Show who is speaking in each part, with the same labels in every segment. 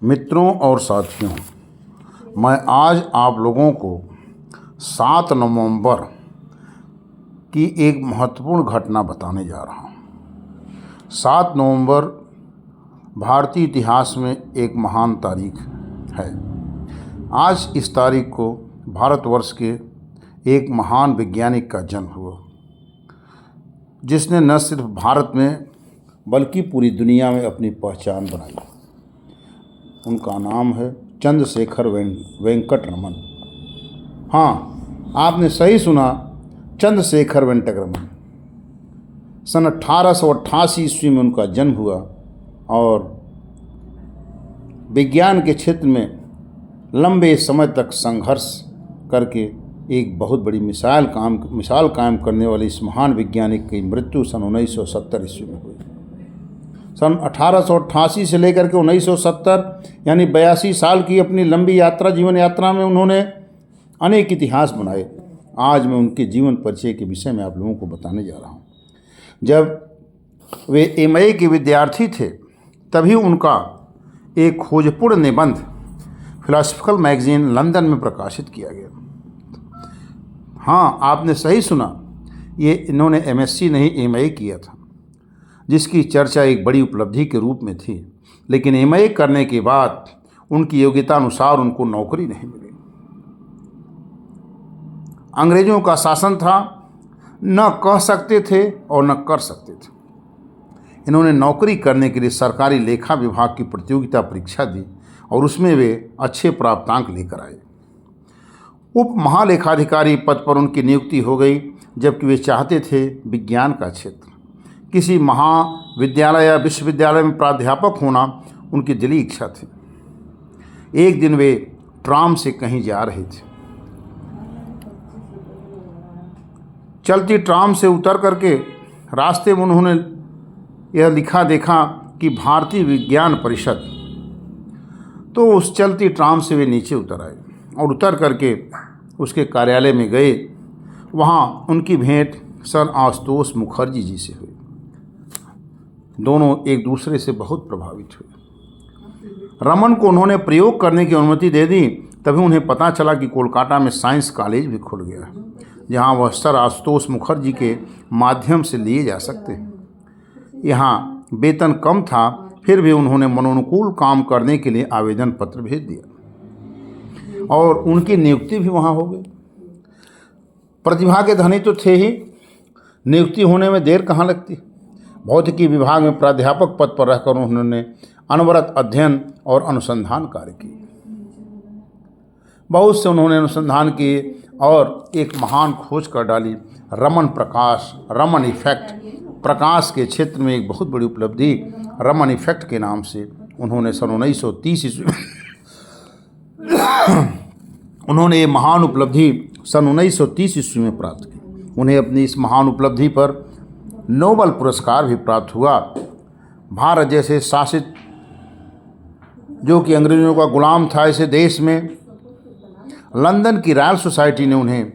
Speaker 1: मित्रों और साथियों, मैं आज आप लोगों को 7 नवंबर की एक महत्वपूर्ण घटना बताने जा रहा हूँ। 7 नवंबर भारतीय इतिहास में एक महान तारीख है। आज इस तारीख को भारतवर्ष के एक महान वैज्ञानिक का जन्म हुआ, जिसने न सिर्फ भारत में बल्कि पूरी दुनिया में अपनी पहचान बनाई। उनका नाम है चंद्रशेखर वेंकट रमन। हाँ, आपने सही सुना, चंद्रशेखर वेंकट रमन। सन 1888 ईस्वी में उनका जन्म हुआ और विज्ञान के क्षेत्र में लंबे समय तक संघर्ष करके एक बहुत बड़ी मिसाल कायम करने वाले इस महान वैज्ञानिक की मृत्यु सन 1970 ईस्वी में हुई। सन 1888 से लेकर के 1970 यानी 82 साल की अपनी लंबी जीवन यात्रा में उन्होंने अनेक इतिहास बनाए। आज मैं उनके जीवन परिचय के विषय में आप लोगों को बताने जा रहा हूँ। जब वे MA के विद्यार्थी थे तभी उनका एक खोजपूर्ण निबंध फिलॉसफिकल मैगजीन लंदन में प्रकाशित किया गया। हाँ, आपने सही सुना, ये इन्होंने MSc नहीं MA किया था, जिसकी चर्चा एक बड़ी उपलब्धि के रूप में थी। लेकिन MA करने के बाद उनकी योग्यता अनुसार उनको नौकरी नहीं मिली। अंग्रेजों का शासन था, न कह सकते थे और न कर सकते थे। इन्होंने नौकरी करने के लिए सरकारी लेखा विभाग की प्रतियोगिता परीक्षा दी और उसमें वे अच्छे प्राप्तांक लेकर आए। उप महालेखाधिकारी पद पर उनकी नियुक्ति हो गई, जबकि वे चाहते थे विज्ञान का क्षेत्र, किसी महाविद्यालय या विश्वविद्यालय में प्राध्यापक होना उनकी दिली इच्छा थी। एक दिन वे ट्राम से कहीं जा रहे थे। चलती ट्राम से उतर करके रास्ते में उन्होंने यह लिखा देखा कि भारतीय विज्ञान परिषद। तो उस चलती ट्राम से वे नीचे उतर आए और उतर करके उसके कार्यालय में गए। वहाँ उनकी भेंट सर आशुतोष मुखर्जी जी से हुई। दोनों एक दूसरे से बहुत प्रभावित हुए। रमन को उन्होंने प्रयोग करने की अनुमति दे दी। तभी उन्हें पता चला कि कोलकाता में साइंस कॉलेज भी खुल गया, जहां वह सर आशुतोष मुखर्जी के माध्यम से लिए जा सकते हैं। यहाँ वेतन कम था, फिर भी उन्होंने मनोनुकूल काम करने के लिए आवेदन पत्र भेज दिया और उनकी नियुक्ति भी वहाँ हो गई। प्रतिभा के धनी तो थे ही, नियुक्ति होने में देर कहाँ लगती। भौतिकी विभाग में प्राध्यापक पद पर रहकर उन्होंने अनवरत अध्ययन और अनुसंधान कार्य किए। बहुत से उन्होंने अनुसंधान किए और एक महान खोज कर डाली, रमन इफेक्ट। प्रकाश के क्षेत्र में एक बहुत बड़ी उपलब्धि रमन इफेक्ट के नाम से उन्होंने सन 1930 ईस्वी उन्होंने ये महान उपलब्धि सन 1930 ईस्वी में प्राप्त की। उन्हें अपनी इस महान उपलब्धि पर नोबेल पुरस्कार भी प्राप्त हुआ। भारत जैसे शासित, जो कि अंग्रेजों का गुलाम था, ऐसे देश में लंदन की रॉयल सोसाइटी ने उन्हें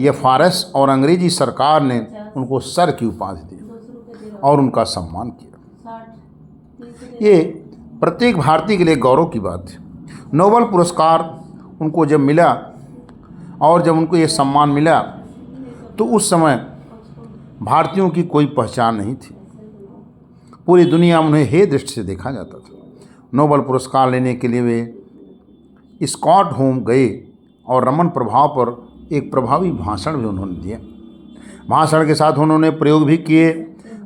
Speaker 1: FRS और अंग्रेजी सरकार ने उनको सर की उपाधि दी और उनका सम्मान किया। ये प्रत्येक भारतीय के लिए गौरव की बात है। नोबेल पुरस्कार उनको जब मिला और जब उनको ये सम्मान मिला तो उस समय भारतीयों की कोई पहचान नहीं थी। पूरी दुनिया में उन्हें हे दृष्टि से देखा जाता था। नोबेल पुरस्कार लेने के लिए वे स्कॉटहोम गए और रमन प्रभाव पर एक प्रभावी भाषण भी उन्होंने दिया। भाषण के साथ उन्होंने प्रयोग भी किए।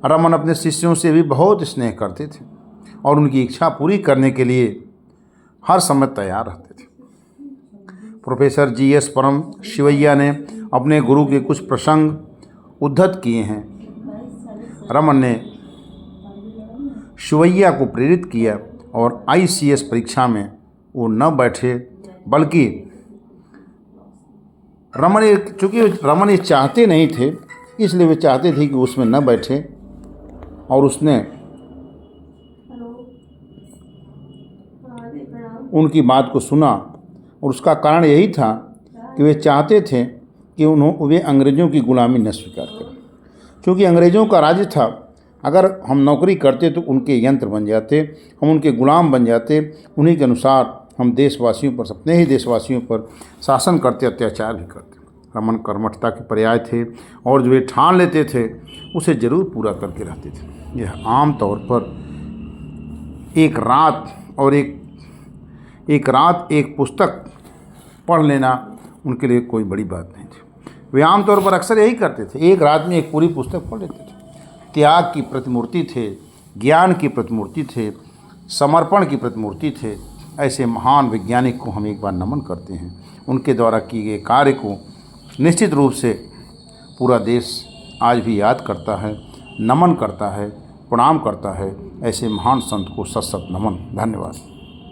Speaker 1: रमन अपने शिष्यों से भी बहुत स्नेह करते थे और उनकी इच्छा पूरी करने के लिए हर समय तैयार रहते थे। प्रोफेसर GS परम शिवैया ने अपने गुरु के कुछ प्रसंग उद्धत किए हैं। रमन ने शिवैया को प्रेरित किया और ICS परीक्षा में वो न बैठे, बल्कि चूँकि रमन ये चाहते नहीं थे, इसलिए वे चाहते थे कि उसमें न बैठे और उसने उनकी बात को सुना। और उसका कारण यही था कि वे चाहते थे कि वे अंग्रेज़ों की गुलामी न स्वीकार करें, क्योंकि अंग्रेज़ों का राज्य था अगर हम नौकरी करते तो उनके यंत्र बन जाते, हम उनके गुलाम बन जाते, उन्हीं के अनुसार हम देशवासियों पर, अपने ही देशवासियों पर शासन करते, अत्याचार भी करते। रमन कर्मठता के पर्याय थे और जो वे ठान लेते थे उसे ज़रूर पूरा करके रहते थे। यह आम तौर पर एक रात एक पुस्तक पढ़ लेना उनके लिए कोई बड़ी बात नहीं थी। वे आमतौर पर अक्सर यही करते थे, एक रात में एक पूरी पुस्तक पढ़ लेते थे। त्याग की प्रतिमूर्ति थे, ज्ञान की प्रतिमूर्ति थे, समर्पण की प्रतिमूर्ति थे। ऐसे महान वैज्ञानिक को हम एक बार नमन करते हैं। उनके द्वारा किए गए कार्य को निश्चित रूप से पूरा देश आज भी याद करता है, नमन करता है, प्रणाम करता है। ऐसे महान संत को सत सत नमन। धन्यवाद।